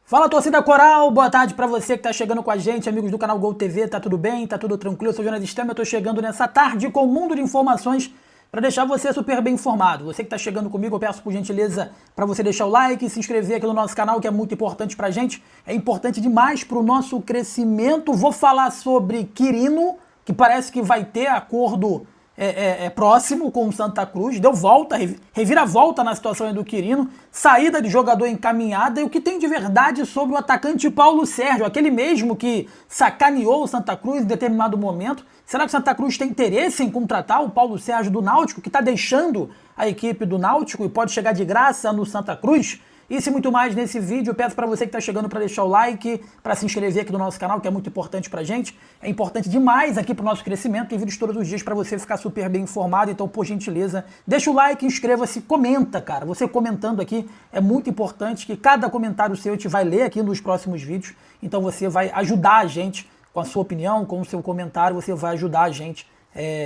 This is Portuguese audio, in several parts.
Fala, torcida coral, boa tarde pra você que tá chegando com a gente, amigos do canal Gol TV, tá tudo bem? Tá tudo tranquilo? Eu sou o Jonas Stem, eu tô chegando nessa tarde com um mundo de informações pra deixar você super bem informado. Você que tá chegando comigo, eu peço por gentileza pra você deixar o like, se inscrever aqui no nosso canal, que é muito importante pra gente, é importante demais pro nosso crescimento. Vou falar sobre Quirino, que parece que vai ter acordo próximo com o Santa Cruz, deu volta, reviravolta na situação do Quirino, saída de jogador encaminhada, e o que tem de verdade sobre o atacante Paulo Sérgio, aquele mesmo que sacaneou o Santa Cruz em determinado momento. Será que o Santa Cruz tem interesse em contratar o Paulo Sérgio do Náutico, que está deixando a equipe do Náutico e pode chegar de graça no Santa Cruz? Isso e muito mais nesse vídeo. Eu peço para você que está chegando para deixar o like, para se inscrever aqui no nosso canal, que é muito importante para a gente. É importante demais aqui para o nosso crescimento. Tem vídeos todos os dias para você ficar super bem informado. Então, por gentileza, deixa o like, inscreva-se, comenta, cara. Você comentando aqui é muito importante, que cada comentário seu a gente vai ler aqui nos próximos vídeos. Então, você vai ajudar a gente com a sua opinião, com o seu comentário. Você vai ajudar a gente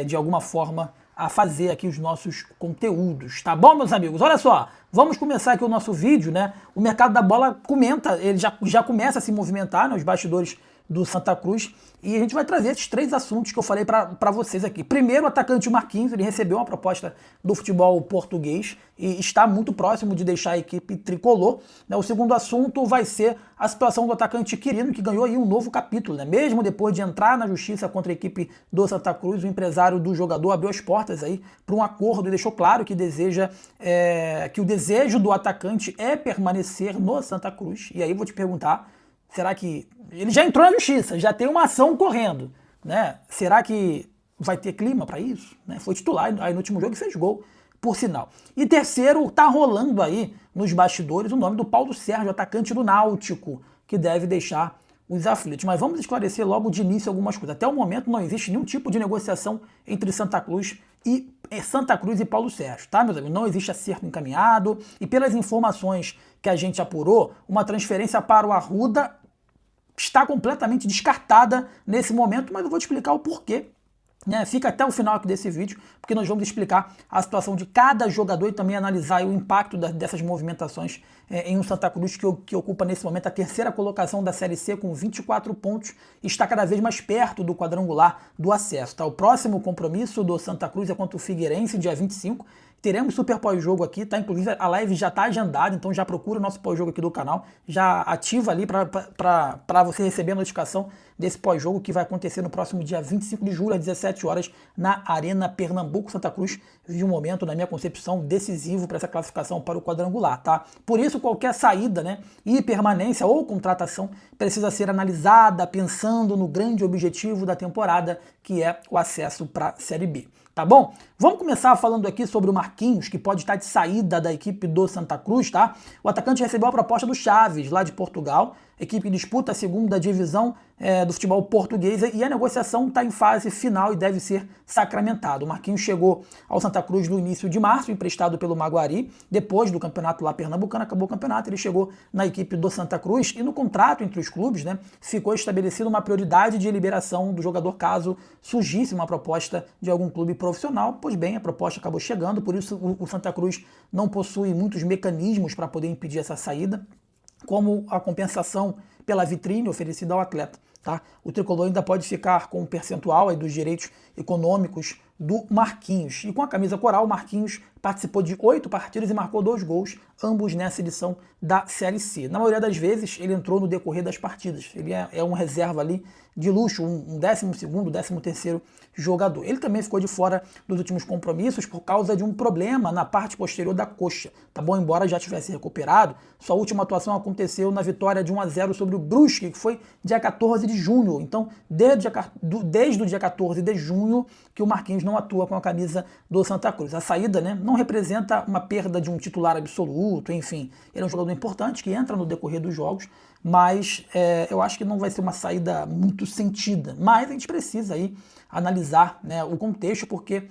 de alguma forma a fazer aqui os nossos conteúdos, tá bom, meus amigos? Olha só, vamos começar aqui o nosso vídeo, né? O mercado da bola comenta, ele já começa a se movimentar, né, os bastidores do Santa Cruz, e a gente vai trazer esses três assuntos que eu falei para vocês aqui. Primeiro, o atacante Marquinhos, ele recebeu uma proposta do futebol português e está muito próximo de deixar a equipe tricolor, né? O segundo assunto vai ser a situação do atacante Quirino, que ganhou aí um novo capítulo, né? Mesmo depois de entrar na justiça contra a equipe do Santa Cruz, o empresário do jogador abriu as portas aí para um acordo e deixou claro que deseja que o desejo do atacante é permanecer no Santa Cruz. E aí vou te perguntar, será que ele já entrou na justiça, já tem uma ação correndo, né? Será que vai ter clima para isso? Né? Foi titular aí no último jogo e fez gol, por sinal. E terceiro, tá rolando aí nos bastidores o nome do Paulo Sérgio, atacante do Náutico, que deve deixar os aflitos. Mas vamos esclarecer logo de início algumas coisas. Até o momento não existe nenhum tipo de negociação entre Santa Cruz e Paulo Sérgio, tá, meus amigos? Não existe acerto encaminhado, e pelas informações que a gente apurou, uma transferência para o Arruda está completamente descartada nesse momento, mas eu vou te explicar o porquê. Né? Fica até o final aqui desse vídeo, porque nós vamos explicar a situação de cada jogador e também analisar o impacto dessas movimentações em um Santa Cruz que ocupa nesse momento a terceira colocação da Série C com 24 pontos e está cada vez mais perto do quadrangular do acesso. Tá? O próximo compromisso do Santa Cruz é contra o Figueirense, dia 25. Teremos super pós-jogo aqui, tá? Inclusive a live já tá agendada, então já procura o nosso pós-jogo aqui do canal, já ativa ali para você receber a notificação desse pós-jogo que vai acontecer no próximo dia 25 de julho, às 17 horas, na Arena Pernambuco. Santa Cruz vive um momento, na minha concepção, decisivo para essa classificação para o quadrangular, tá? Por isso, qualquer saída, né, e permanência ou contratação precisa ser analisada pensando no grande objetivo da temporada, que é o acesso para a Série B. Tá bom? Vamos começar falando aqui sobre o Marquinhos, que pode estar de saída da equipe do Santa Cruz, tá? O atacante recebeu a proposta do Chaves, lá de Portugal, equipe que disputa a segunda divisão do futebol português, e a negociação está em fase final e deve ser sacramentado. O Marquinhos chegou ao Santa Cruz no início de março, emprestado pelo Maguari, depois do campeonato lá pernambucano, acabou o campeonato, ele chegou na equipe do Santa Cruz, e no contrato entre os clubes, né, ficou estabelecida uma prioridade de liberação do jogador caso surgisse uma proposta de algum clube profissional. Pois bem, a proposta acabou chegando, por isso o Santa Cruz não possui muitos mecanismos para poder impedir essa saída, como a compensação pela vitrine oferecida ao atleta. Tá? O tricolor ainda pode ficar com um percentual aí dos direitos econômicos do Marquinhos. E com a camisa coral, o Marquinhos participou de 8 partidas e marcou 2 gols, ambos nessa edição da Série C. Na maioria das vezes, ele entrou no decorrer das partidas. Ele é um reserva ali de luxo, um 12º, 13º jogador. Ele também ficou de fora dos últimos compromissos por causa de um problema na parte posterior da coxa, tá bom? Embora já tivesse recuperado, sua última atuação aconteceu na vitória de 1-0 sobre o Brusque, que foi dia 14 de junho. Então, desde o dia 14 de junho que o Marquinhos não atua com a camisa do Santa Cruz. A saída, né, não representa uma perda de um titular absoluto, enfim. Ele é um jogador importante que entra no decorrer dos jogos, mas eu acho que não vai ser uma saída muito sentida. Mas a gente precisa aí analisar, né, o contexto, porque,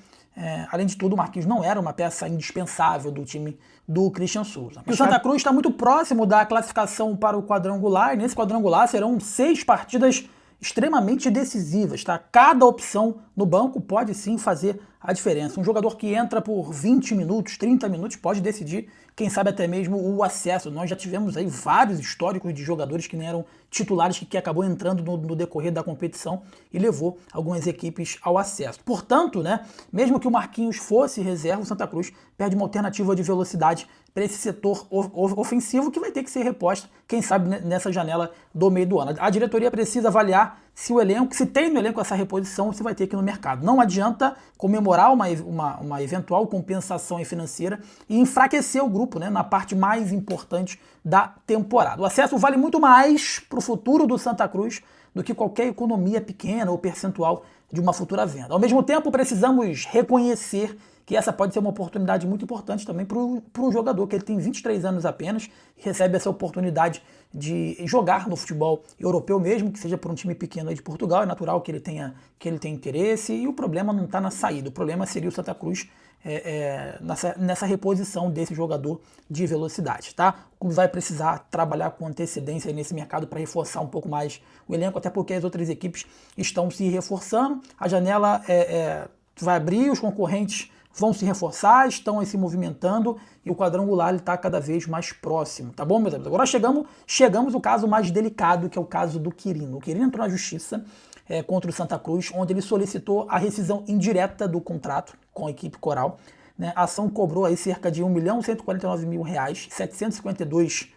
além de tudo, o Marquinhos não era uma peça indispensável do time do Christian Souza. O Santa Cruz está muito próximo da classificação para o quadrangular, e nesse quadrangular serão 6 partidas extremamente decisivas, tá? Cada opção no banco pode sim fazer a diferença. Um jogador que entra por 20 minutos, 30 minutos, pode decidir quem sabe até mesmo o acesso. Nós já tivemos aí vários históricos de jogadores que não eram titulares, que acabou entrando no decorrer da competição e levou algumas equipes ao acesso. Portanto, né, mesmo que o Marquinhos fosse reserva, o Santa Cruz perde uma alternativa de velocidade para esse setor ofensivo que vai ter que ser reposta, quem sabe nessa janela do meio do ano. A diretoria precisa avaliar se o elenco, se tem no elenco essa reposição, se vai ter que ir no mercado. Não adianta comemorar uma eventual compensação financeira e enfraquecer o grupo, né, na parte mais importante da temporada. O acesso vale muito mais para o futuro do Santa Cruz do que qualquer economia pequena ou percentual de uma futura venda. Ao mesmo tempo, precisamos reconhecer que essa pode ser uma oportunidade muito importante também para o jogador, que ele tem 23 anos apenas e recebe essa oportunidade de jogar no futebol europeu mesmo, que seja por um time pequeno aí de Portugal. É natural que ele tenha interesse, e o problema não está na saída, o problema seria o Santa Cruz nessa reposição desse jogador de velocidade, tá? O clube vai precisar trabalhar com antecedência nesse mercado para reforçar um pouco mais o elenco, até porque as outras equipes estão se reforçando, a janela vai abrir, os concorrentes vão se reforçar, estão se movimentando e o quadrangular está cada vez mais próximo, tá bom, meus amigos? Agora chegamos ao caso mais delicado, que é o caso do Quirino. O Quirino entrou na justiça contra o Santa Cruz, onde ele solicitou a rescisão indireta do contrato com a equipe coral, né? A ação cobrou aí cerca de R$1.149.000, 752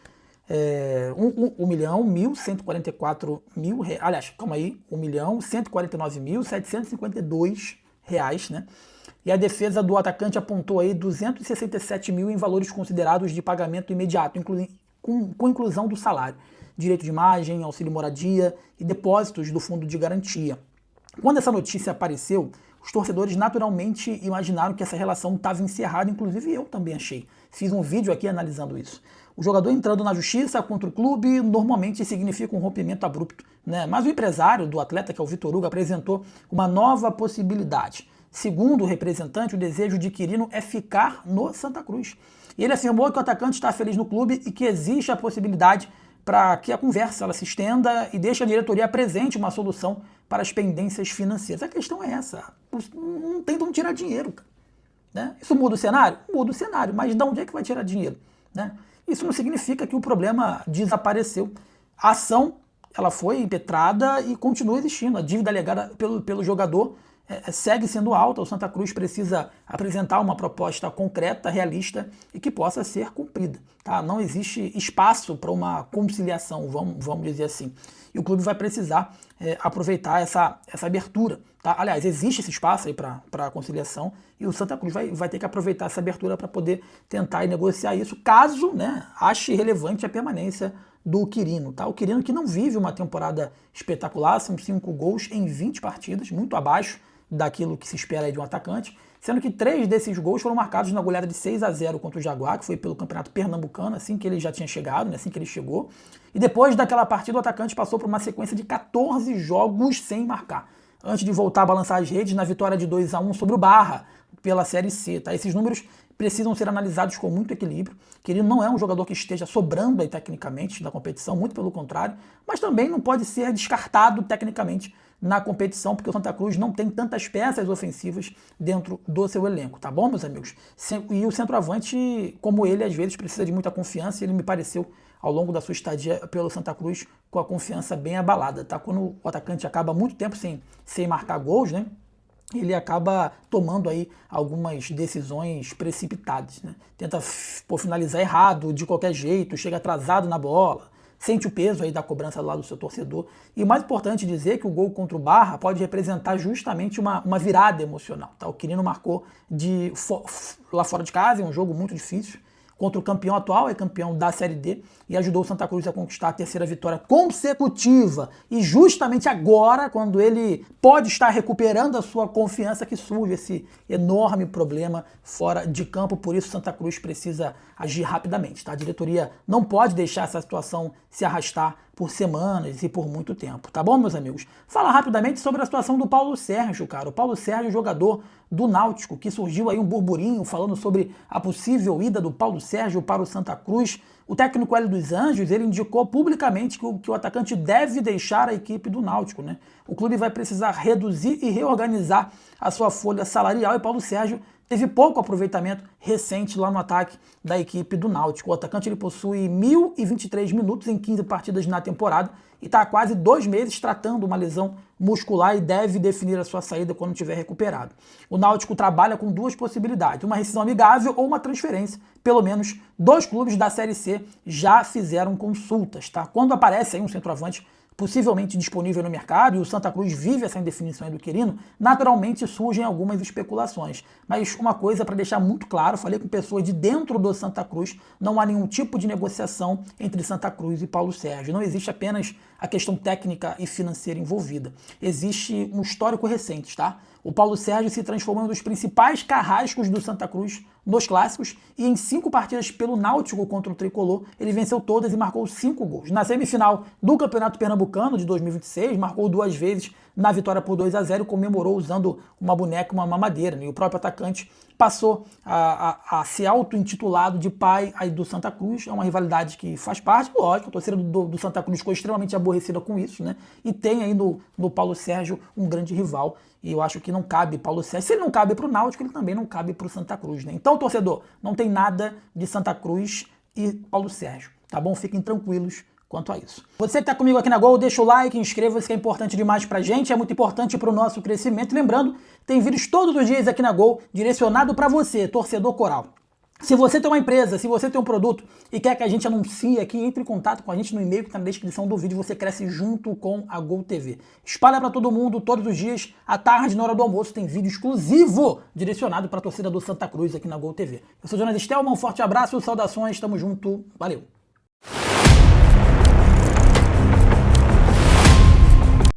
1.144.000, aliás, calma aí, R$1.149.752, né? E a defesa do atacante apontou aí 267 mil em valores considerados de pagamento imediato, com inclusão do salário, direito de imagem, auxílio moradia e depósitos do fundo de garantia. Quando essa notícia apareceu, os torcedores naturalmente imaginaram que essa relação estava encerrada, inclusive eu também achei. Fiz um vídeo aqui analisando isso. O jogador entrando na justiça contra o clube normalmente significa um rompimento abrupto, né? Mas o empresário do atleta, que é o Vitor Hugo, apresentou uma nova possibilidade. Segundo o representante, o desejo de Quirino é ficar no Santa Cruz. E ele afirmou que o atacante está feliz no clube e que existe a possibilidade para que a conversa ela se estenda e deixe a diretoria presente uma solução para as pendências financeiras. A questão é essa, não tem de onde tirar dinheiro, cara, né? Isso muda o cenário? Muda o cenário, mas de onde é que vai tirar dinheiro, né? Isso não significa que o problema desapareceu. A ação ela foi impetrada e continua existindo. A dívida alegada pelo jogador segue sendo alta. O Santa Cruz precisa apresentar uma proposta concreta, realista e que possa ser cumprida, tá? Não existe espaço para uma conciliação, vamos dizer assim. E o clube vai precisar aproveitar essa abertura, tá? Aliás, existe esse espaço aí para conciliação e o Santa Cruz vai ter que aproveitar essa abertura para poder tentar negociar isso, caso, né, ache relevante a permanência do Quirino, tá? O Quirino que não vive uma temporada espetacular, são 5 gols em 20 partidas, muito abaixo daquilo que se espera aí de um atacante, sendo que 3 desses gols foram marcados na goleada de 6-0 contra o Jaguar, que foi pelo Campeonato Pernambucano, assim que ele já tinha chegado, né, assim que ele chegou. E depois daquela partida, o atacante passou por uma sequência de 14 jogos sem marcar, antes de voltar a balançar as redes na vitória de 2-1 sobre o Barra, pela Série C, tá? Esses números precisam ser analisados com muito equilíbrio, que ele não é um jogador que esteja sobrando aí tecnicamente na competição, muito pelo contrário, mas também não pode ser descartado tecnicamente na competição, porque o Santa Cruz não tem tantas peças ofensivas dentro do seu elenco, tá bom, meus amigos? E o centroavante, como ele, às vezes precisa de muita confiança, e ele me pareceu, ao longo da sua estadia pelo Santa Cruz, com a confiança bem abalada, tá? Quando o atacante acaba muito tempo sem marcar gols, né, ele acaba tomando aí algumas decisões precipitadas, né? Tenta finalizar errado, de qualquer jeito, chega atrasado na bola, sente o peso aí da cobrança lá do seu torcedor. E o mais importante dizer que o gol contra o Barra pode representar justamente uma virada emocional, tá? O Quirino marcou lá fora de casa, é um jogo muito difícil, contra o campeão atual, é campeão da Série D, e ajudou o Santa Cruz a conquistar a 3ª vitória consecutiva. E justamente agora, quando ele pode estar recuperando a sua confiança, que surge esse enorme problema fora de campo. Por isso, Santa Cruz precisa agir rapidamente, tá? A diretoria não pode deixar essa situação se arrastar por semanas e por muito tempo, tá bom, meus amigos? Falar rapidamente sobre a situação do Paulo Sérgio, cara. O Paulo Sérgio, jogador do Náutico, que surgiu aí um burburinho falando sobre a possível ida do Paulo Sérgio para o Santa Cruz. O técnico Hélio dos Anjos, ele indicou publicamente que o atacante deve deixar a equipe do Náutico, né? O clube vai precisar reduzir e reorganizar a sua folha salarial e Paulo Sérgio teve pouco aproveitamento recente lá no ataque da equipe do Náutico. O atacante ele possui 1.023 minutos em 15 partidas na temporada e está há quase 2 meses tratando uma lesão muscular e deve definir a sua saída quando estiver recuperado. O Náutico trabalha com 2 possibilidades, uma rescisão amigável ou uma transferência. Pelo menos 2 clubes da Série C já fizeram consultas, tá? Quando aparece aí um centroavante possivelmente disponível no mercado, e o Santa Cruz vive essa indefinição do Quirino, naturalmente surgem algumas especulações. Mas uma coisa para deixar muito claro, falei com pessoas de dentro do Santa Cruz, não há nenhum tipo de negociação entre Santa Cruz e Paulo Sérgio. Não existe apenas a questão técnica e financeira envolvida. Existe um histórico recente, tá? O Paulo Sérgio se transformou em um dos principais carrascos do Santa Cruz nos clássicos e em 5 partidas pelo Náutico contra o Tricolor, ele venceu todas e marcou 5 gols. Na semifinal do Campeonato Pernambucano de 2026, marcou 2 vezes na vitória por 2-0 e comemorou usando uma boneca, uma mamadeira. E o próprio atacante passou a ser auto-intitulado de pai aí do Santa Cruz. É uma rivalidade que faz parte, lógico, a torcida do Santa Cruz ficou extremamente aborrecida com isso, né? E tem aí no Paulo Sérgio um grande rival. E eu acho que não cabe Paulo Sérgio. Se ele não cabe para o Náutico, ele também não cabe para o Santa Cruz, né? Então, torcedor, não tem nada de Santa Cruz e Paulo Sérgio, tá bom? Fiquem tranquilos quanto a isso. Você que está comigo aqui na Gol, deixa o like, inscreva-se, que é importante demais pra gente, é muito importante para o nosso crescimento. Lembrando, tem vídeos todos os dias aqui na Gol, direcionado para você, torcedor coral. Se você tem uma empresa, se você tem um produto e quer que a gente anuncie aqui, entre em contato com a gente no e-mail que está na descrição do vídeo, você cresce junto com a Gol TV. Espalha para todo mundo, todos os dias, à tarde, na hora do almoço, tem vídeo exclusivo direcionado para a torcida do Santa Cruz aqui na Gol TV. Eu sou o Jonas Stelman, um forte abraço, saudações, tamo junto, valeu!